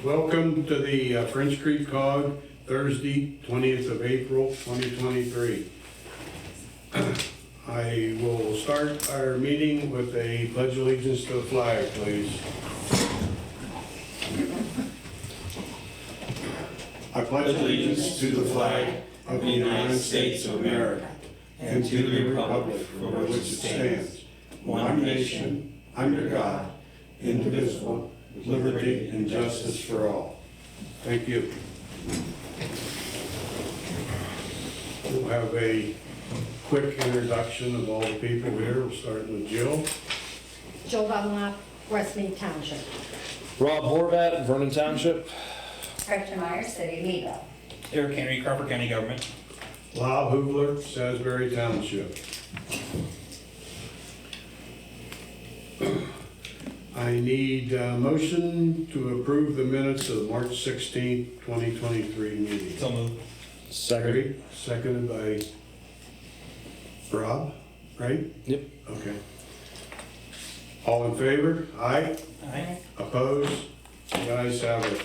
welcome to the French Creek COG, Thursday, 20th of April, 2023. I will start our meeting with a pledge of allegiance to the flag, please. I pledge allegiance to the flag of the United States of America and to the republic for which it stands, one nation, under God, indivisible, with liberty and justice for all. Thank you. We'll have a quick introduction of all the people here. We'll start with Jill. Jill Dunlap, Westmead Township. Rob Horvat, Vernon Township. Gretchen Meyer, City of Meadville. Eric Henry, Crawford County Government. Lyle Hoovler, Salisbury Township. I need a motion to approve the minutes of March 16th, 2023 meeting. So moved. Second. Great. Seconded by Rob, right? Yep. Okay. All in favor? Aye. Aye. Opposed? The ayes have it.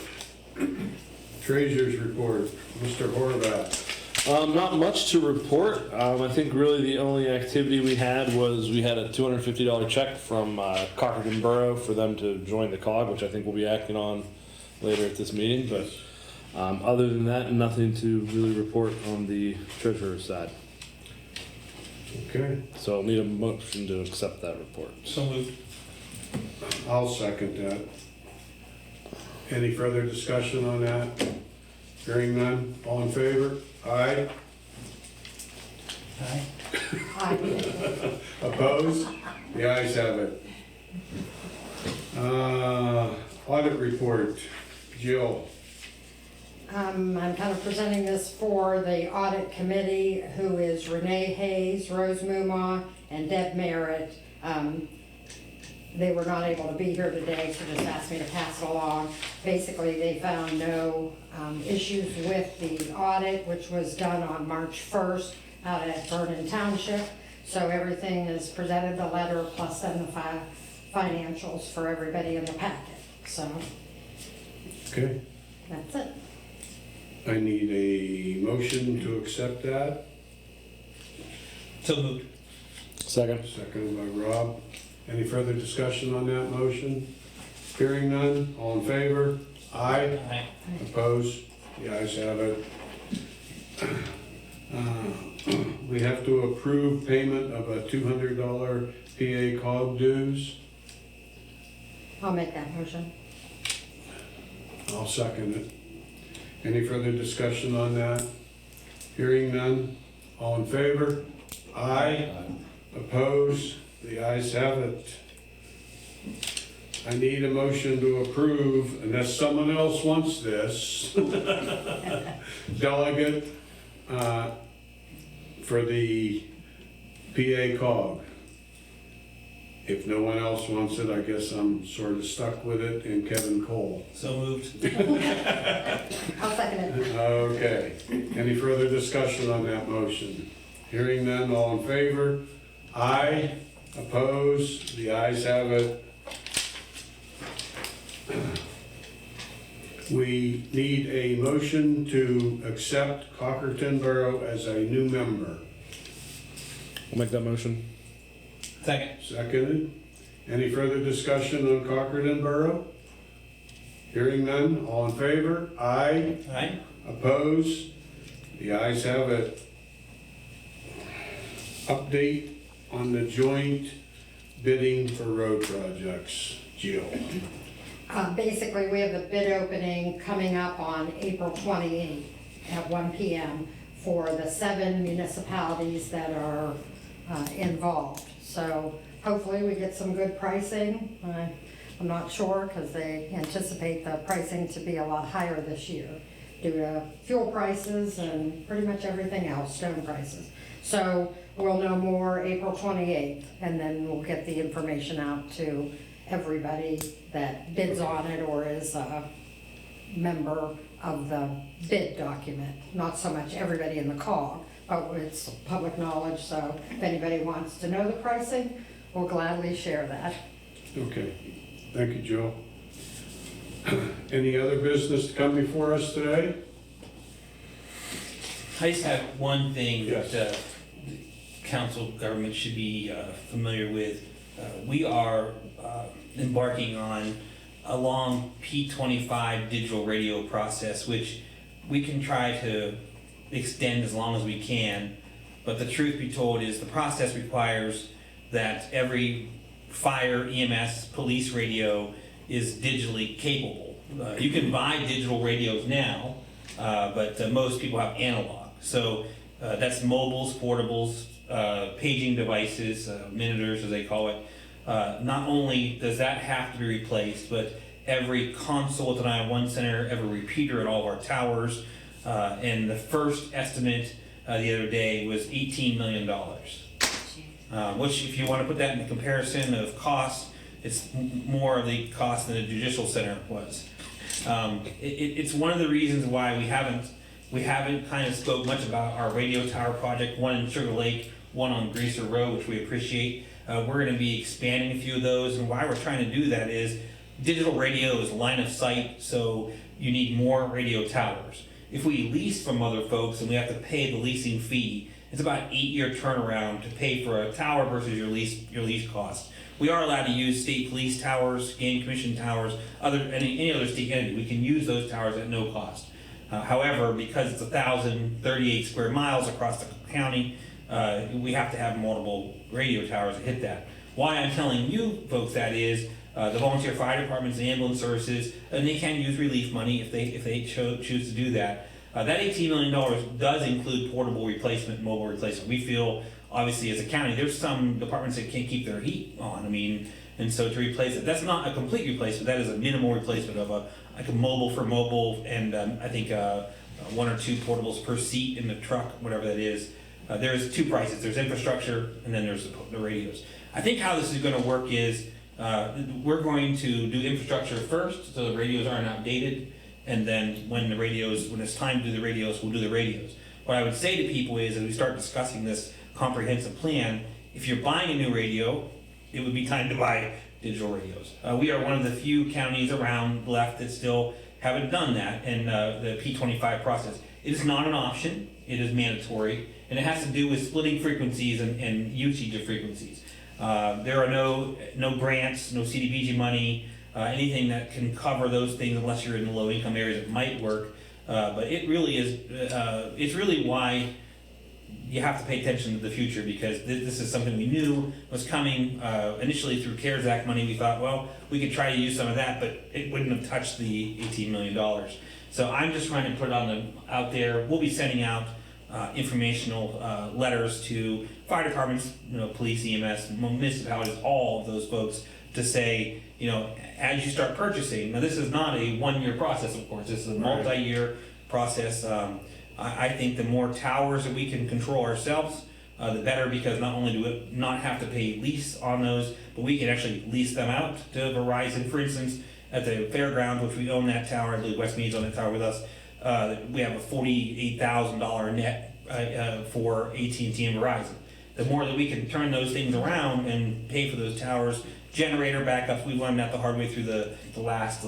Treasurer's report, Mr. Horvath. Not much to report. I think really the only activity we had was we had a $250 check from Cockerton Borough for them to join the COG, which I think we'll be acting on later at this meeting. But other than that, nothing to really report on the treasurer's side. Okay, So I'll need a motion to accept that report. So moved. I'll second that. Any further discussion on that? Hearing none, all in favor? Aye. Aye. Aye. Opposed? The ayes have it. Audit report, Jill. I'm kind of presenting this for the audit committee, who is Renee Hayes, Rose Mumma, and Deb Merritt. They were not able to be here today, so just asked me to pass it along. Basically, they found no issues with the audit, which was done on March 1st out at Vernon Township. So everything is presented, the letter plus then the financials for everybody in the packet. So Okay, that's it. I need a motion to accept that. So moved. Second. Seconded by Rob. Any further discussion on that motion? Hearing none, all in favor? Aye. Aye. Opposed? The ayes have it. We have to approve payment of a $200 PA COG dues. I'll make that motion. I'll second it. Any further discussion on that? Hearing none, all in favor? Aye. Opposed? The ayes have it. I need a motion to approve, unless someone else wants this, delegate for the PA COG. If no one else wants it, I guess I'm sort of stuck with it, and Kevin Cole. So moved. I'll second it. Okay. Any further discussion on that motion? Hearing none, all in favor? Aye. Opposed? The ayes have it. We need a motion to accept Cockerton Borough as a new member. I'll make that motion. Second. Seconded. Any further discussion on Cockerton Borough? Hearing none, all in favor? Aye. Aye. Opposed? The ayes have it. Update on the joint bidding for road projects. Jill. Basically, we have the bid opening coming up on April 28th at 1 p.m. for the 7 municipalities that are involved. So hopefully we get some good pricing. I'm not sure because they anticipate the pricing to be a lot higher this year due to fuel prices and pretty much everything else, stone prices. So we'll know more April 28th, and then we'll get the information out to everybody that bids on it or is a member of the bid document. Not so much everybody in the COG, but it's public knowledge, so if anybody wants to know the pricing, we'll gladly share that. Okay. Thank you, Joe. Any other business to come before us today? I just have one thing Yes. that the council government should be familiar with. We are embarking on a long P25 digital radio process, which we can try to extend as long as we can. But the truth be told is the process requires that every fire, EMS, police radio is digitally capable. You can buy digital radios now, but most people have analog. So that's mobiles, portables, paging devices, minuters as they call it. Not only does that have to be replaced, but every console at the 911 center, every repeater at all of our towers, and the first estimate the other day was $18 million. Which, if you want to put that in comparison of cost, it's more of the cost than a judicial center was. It's one of the reasons why we haven't kind of spoke much about our radio tower project, one in Sugar Lake, one on Greaser Road, which we appreciate. We're going to be expanding a few of those, and why we're trying to do that is digital radio is line of sight, so you need more radio towers. If we lease from other folks and we have to pay the leasing fee, it's about an 8-year turnaround to pay for a tower versus your lease cost. We are allowed to use state police towers, game commission towers, any other state entity. We can use those towers at no cost. However, because it's 1,038 square miles across the county, we have to have multiple radio towers to hit that. Why I'm telling you folks that is the volunteer fire departments, the ambulance services, and they can use relief money if they choose to do that. That $18 million does include portable replacement, mobile replacement. We feel, obviously, as a county, there's some departments that can't keep their heat on. And so to replace it, that's not a complete replacement. That is a minimal replacement of a mobile for mobile, and I think 1 or 2 portables per seat in the truck, whatever that is. There's 2 prices. There's infrastructure, and then there's the radios. I think how this is going to work is we're going to do infrastructure first, so the radios aren't outdated. And then when it's time to do the radios, we'll do the radios. What I would say to people is, as we start discussing this comprehensive plan, if you're buying a new radio, it would be time to buy digital radios. We are one of the few counties around left that still haven't done that in the P25 process. It is not an option, it is mandatory, and it has to do with splitting frequencies and usage of frequencies. There are no grants, no CDBG money, anything that can cover those things unless you're in the low income areas. It might work, but it really is, it's really why you have to pay attention to the future, because this is something we knew was coming. Initially through CARES Act money, we thought, well, we could try to use some of that, but it wouldn't have touched the $18 million. So I'm just trying to put it out there. We'll be sending out informational letters to fire departments, police, EMS, municipalities, all of those folks, to say, as you start purchasing, now this is not a 1-year process, of course, this is a multi-year process. I think the more towers that we can control ourselves, the better, because not only do we not have to pay lease on those, but we can actually lease them out to Verizon. For instance, at the fairgrounds, which we own that tower, I believe West Mead's on that tower with us, we have a $48,000 net for AT&T and Verizon. The more that we can turn those things around and pay for those towers, generator backups, we learned that the hard way through the last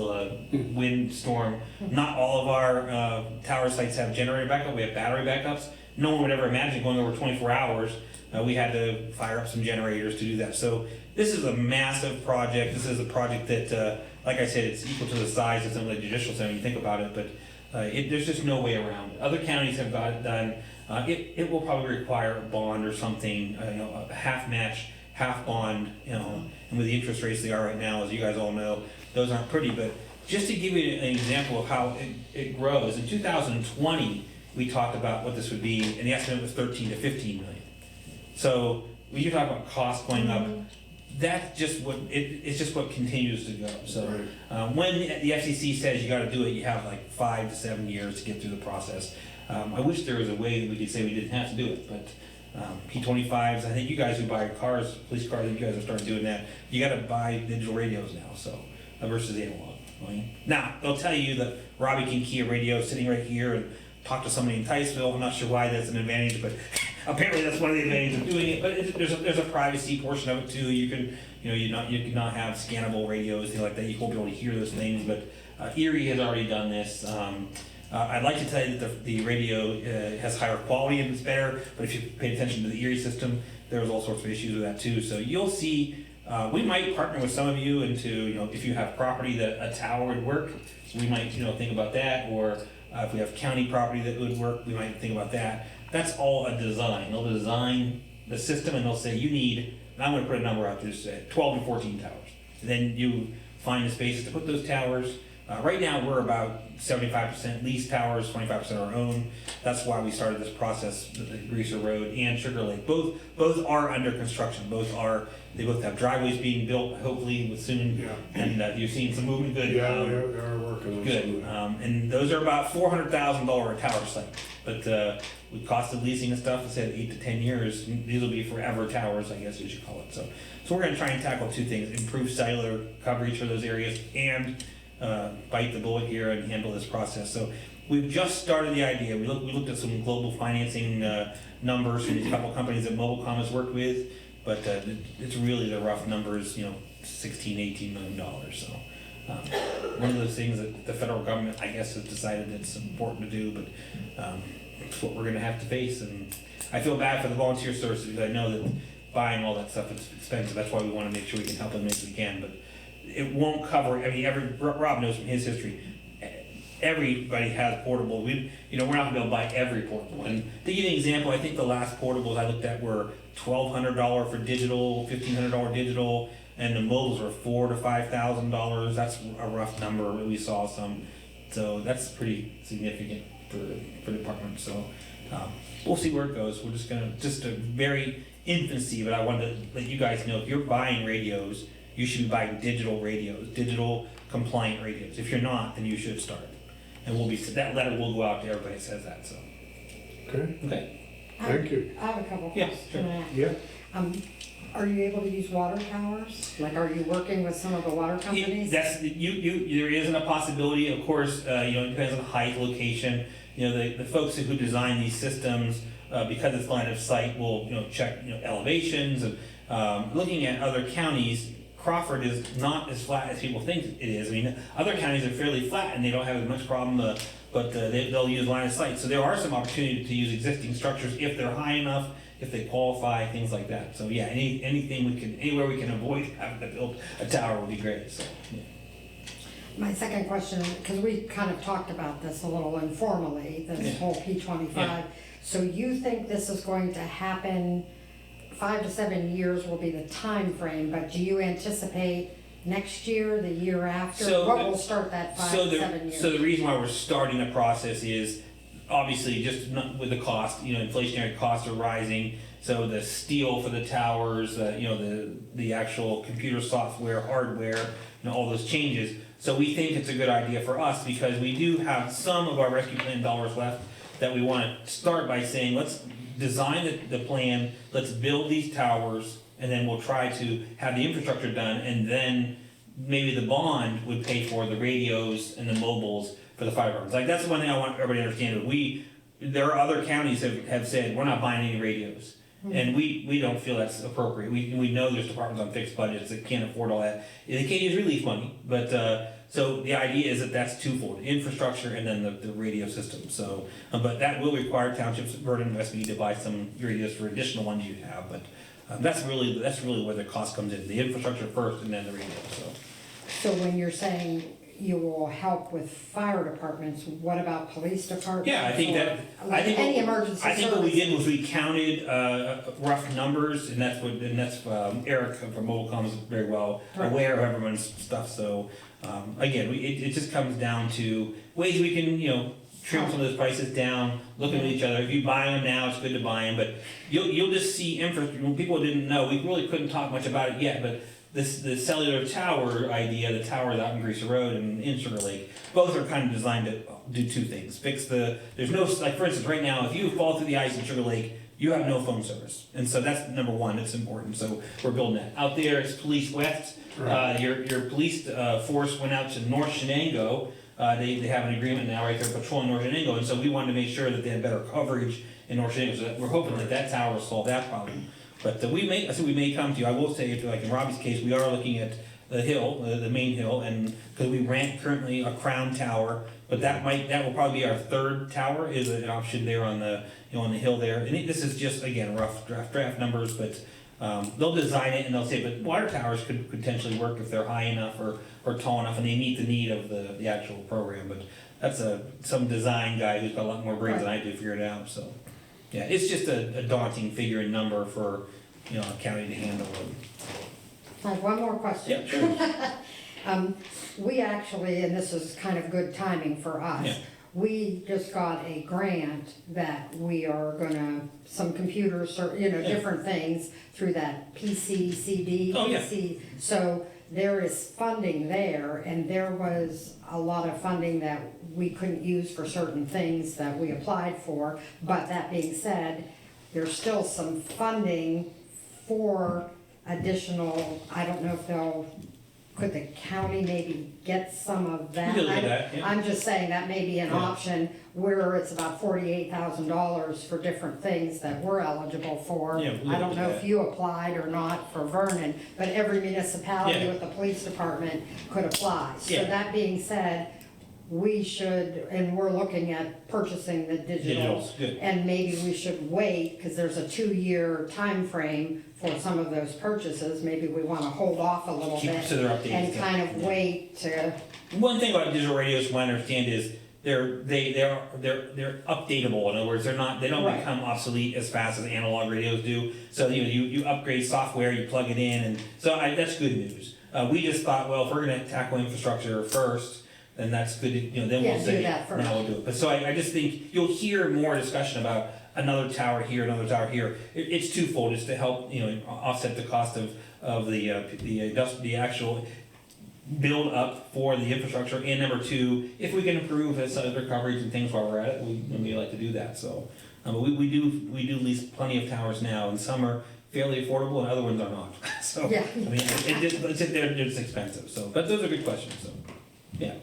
wind storm. Not all of our tower sites have generator backup, we have battery backups. No one would ever imagine going over 24 hours. We had to fire up some generators to do that. So this is a massive project. This is a project that, like I said, it's equal to the size of some of the judicial center when you think about it, but there's just no way around it. Other counties have got it done. It will probably require a bond or something, a half match, half bond, and with the interest rates they are right now, as you guys all know, those aren't pretty. But just to give you an example of how it grows, in 2020, we talked about what this would be, and the estimate was 13 to 15 million. So when you talk about costs going up, that's just it's just what continues to go. So when the FCC says you got to do it, you have like 5 to 7 years to get through the process. I wish there was a way that we could say we didn't have to do it, but P25s, I think you guys who buy cars, police cars, you guys have started doing that. You got to buy digital radios now, so versus analog. Now they'll tell you that Robbie can key a radio sitting right here and talk to somebody in Ticeville. I'm not sure why that's an advantage, but apparently that's one of the advantages of doing it. But there's a privacy portion of it too. You can you cannot have scannable radios, things like that. You won't be able to hear those things, but Erie has already done this. I'd like to tell you that the radio has higher quality and it's better, but if you pay attention to the Erie system, there's all sorts of issues with that too. So you'll see, we might partner with some of you into, if you have property that a tower would work, we might, think about that, or if we have county property that would work, we might think about that. That's all a design. They'll design the system and they'll say, you need, and I'm gonna put a number out there, say 12 and 14 towers. And then you find the spaces to put those towers. Right now, we're about 75% leased towers, 25% our own. That's why we started this process, the Greaser Road and Sugar Lake. Both are under construction. They both have driveways being built, hopefully soon. Yeah. And you've seen some movement. Good. Yeah, they're working on Good. some of that. And those are about $400,000 a tower site. But with cost of leasing and stuff, it said 8 to 10 years. These will be forever towers, I guess you should call it. So we're going to try and tackle two things: improve cellular coverage for those areas, and bite the bullet here and handle this process. So we've just started the idea. We looked at some global financing numbers from a couple companies that Mobilecom has worked with, but it's really the rough numbers, $16, $18 million. So one of those things that the federal government, I guess, has decided it's important to do, but it's what we're going to have to face. And I feel bad for the volunteer services because I know that buying all that stuff is expensive. That's why we want to make sure we can help them as we can. But it won't cover. I mean, Rob knows from his history. Everybody has portable. We're not gonna be able to buy every portable. And to give you an example, I think the last portables I looked at were $1,200 for digital, $1,500 digital, and the mobiles were $4,000 to $5,000. That's a rough number. We saw some, so that's pretty significant for the department. So we'll see where it goes. We're just a very infancy, but I wanted to let you guys know if you're buying radios, you should be buying digital radios, digital compliant radios. If you're not, then you should start. And that letter will go out to everybody that says that. So. Okay, I thank you. have a couple Yeah, questions. sure. Yeah, Are you able to use water towers? Like, are you working with some of the water companies? There isn't a possibility, of course. It depends on height, location. The folks who design these systems, because it's line of sight, will check elevations and looking at other counties. Crawford is not as flat as people think it is. I mean, other counties are fairly flat and they don't have as much problem, but they'll use line of sight. So there are some opportunities to use existing structures if they're high enough, if they qualify, things like that. So yeah, anywhere we can avoid having to build a tower would be great. So yeah. My second question, because we kind of talked about this a little informally, this whole P25. Yeah. So you think this is going to happen? 5 to 7 years will be the time frame, but do you anticipate next year, the year after? What will start that 5 to 7 years? So the reason why we're starting the process is obviously just with the cost. Inflationary costs are rising. So the steel for the towers, the actual computer software, hardware, all those changes. So we think it's a good idea for us because we do have some of our rescue plan dollars left that we want to start by saying, let's design the plan, let's build these towers, and then we'll try to have the infrastructure done, and then maybe the bond would pay for the radios and the mobiles for the fire departments. Like, that's the one thing I want everybody to understand. There are other counties that have said, we're not buying any radios. And we don't feel that's appropriate. We know there's departments on fixed budgets that can't afford all that. They can't use relief money, but so the idea is that that's twofold: infrastructure and then the radio system. So, but that will require townships, burden investment to buy some radios for additional ones you have. But that's really where the cost comes in: the infrastructure first, and then the radio. So when you're saying you will help with fire departments, what about police departments? Yeah, I think that. Any emergency I think what we service? did was we counted rough numbers, and that's Eric from Mobilecom is very well aware of everyone's stuff. So again, it just comes down to ways we can trim some of those prices down, looking at each other. If you buy them now, it's good to buy them, but you'll just see infrastructure. When people didn't know, we really couldn't talk much about it yet, but the cellular tower idea, the towers out in Greaser Road and in Sugar Lake, both are kind of designed to do two things. There's no, like for instance, right now, if you fall through the ice in Sugar Lake, you have no phone service. And so that's number one, it's important. So we're building that. Out there, it's Police West. Right. Your police force went out to North Shenango. They have an agreement now, right? They're patrolling North Shenango. And so we wanted to make sure that they had better coverage in North Shenango. So we're hoping that tower will solve that problem. But we may come to you. I will say, like in Robbie's case, we are looking at the hill, the main hill, and, because we rent currently a crown tower, but that will probably be our third tower, is an option there on the, on the hill there. And this is just, again, rough draft numbers, but they'll design it and they'll say, but water towers could potentially work if they're high enough or tall enough and they meet the need of the actual program. But that's some design guy who's got a lot more brains than I do to figure it out, so. Yeah, it's just a daunting figure and number for, a county to handle it. I have one more question. Yeah, sure. We actually, and this is kind of good timing for us. Yeah. We just got a grant that we are gonna, some computers, or, different things through that PCCD. Oh, yeah. So there is funding there, and there was a lot of funding that we couldn't use for certain things that we applied for. But that being said, there's still some funding for additional, I don't know if could the county maybe get some of that? We could look at that, yeah. I'm just saying that may be an Yeah. option where it's about $48,000 for different things that we're eligible for. Yeah, we'll I don't look at know that. if you applied or not for Vernon, but every municipality Yeah. with the police department could apply. So Yeah. that being said, we should, and we're looking at purchasing the digitals. Digitals, good. And maybe we should wait, because there's a 2-year time frame for some of those purchases. Maybe we want to hold off a little Keep bit to their updates, and yeah. kind of wait to, One thing about digital radios, from what I understand, is they're updatable. In other words, they don't Right. become obsolete as fast as analog radios do. So you upgrade software, you plug it in, and so that's good news. We just thought, well, if we're going to tackle infrastructure first, then that's good. Then Yeah, we'll do say that first. now we'll do it. But so I just think you'll hear more discussion about another tower here, another tower here. It's twofold. It's to help offset the cost of the actual build up for the infrastructure, and number two, if we can improve other coverage and things while we're at it, we like to do that. So, but we do lease plenty of towers now, and some are fairly affordable, and other ones are not. So, Yeah. I mean, it's expensive. So, but those are good questions. So, yeah.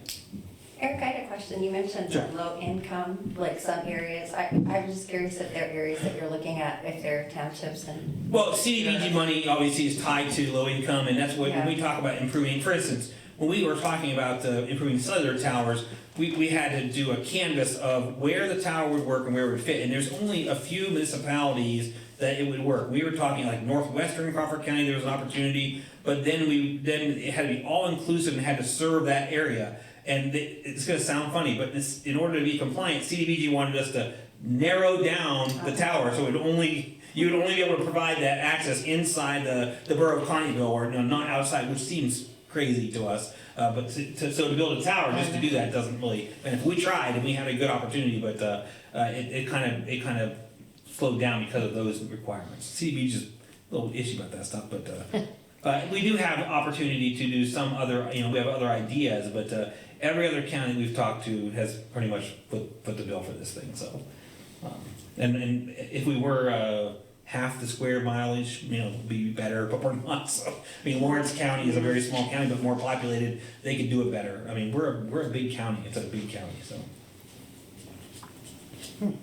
Eric, I had a question. You mentioned Sure. low income, like some areas. I'm just curious if there are areas that you're looking at, if there are townships and. Well, CDBG money obviously is tied to low income, and that's what, when we talk about improving, for instance, when we were talking about improving cellular towers, we had to do a canvas of where the tower would work and where it would fit, and there's only a few municipalities that it would work. We were talking like northwestern Crawford County, there was an opportunity, but then it had to be all inclusive and had to serve that area. And it's going to sound funny, but in order to be compliant, CDBG wanted us to narrow down the tower, so you would only be able to provide that access inside the borough of Conneauville, or not outside, which seems crazy to us. But to build a tower just to do that doesn't really. And if we tried and we had a good opportunity, but it kind of slowed down because of those requirements. CDBG is a little issue about that stuff, but we do have opportunity to do some other. We have other ideas, but. Every other county we've talked to has pretty much put the bill for this thing. So, and if we were half the square mileage, it'd be better, but we're not. So, I mean, Lawrence County is a very small county, but more populated. They could do it better. I mean, we're a big county. It's a big county, so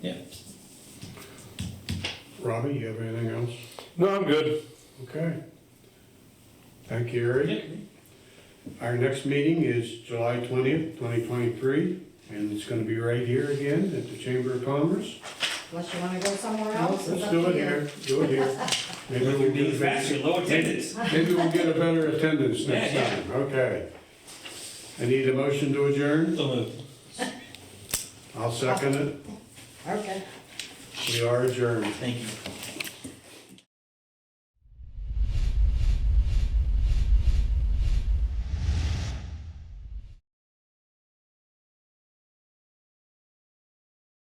yeah. Robbie, you have anything else? No, I'm good. Okay. Thank you, Eric. Our next meeting is July 20th, 2023, and it's going to be right here again at the Chamber of Commerce. unless you want to go somewhere No, else. it's let's up do to it you. here, do it here. Maybe We're we'll being get faster, low attendance. maybe we'll get a better attendance next Yeah, time. Okay. I need a motion to adjourn. So moved. I'll second it. Okay. We are adjourned. Thank you.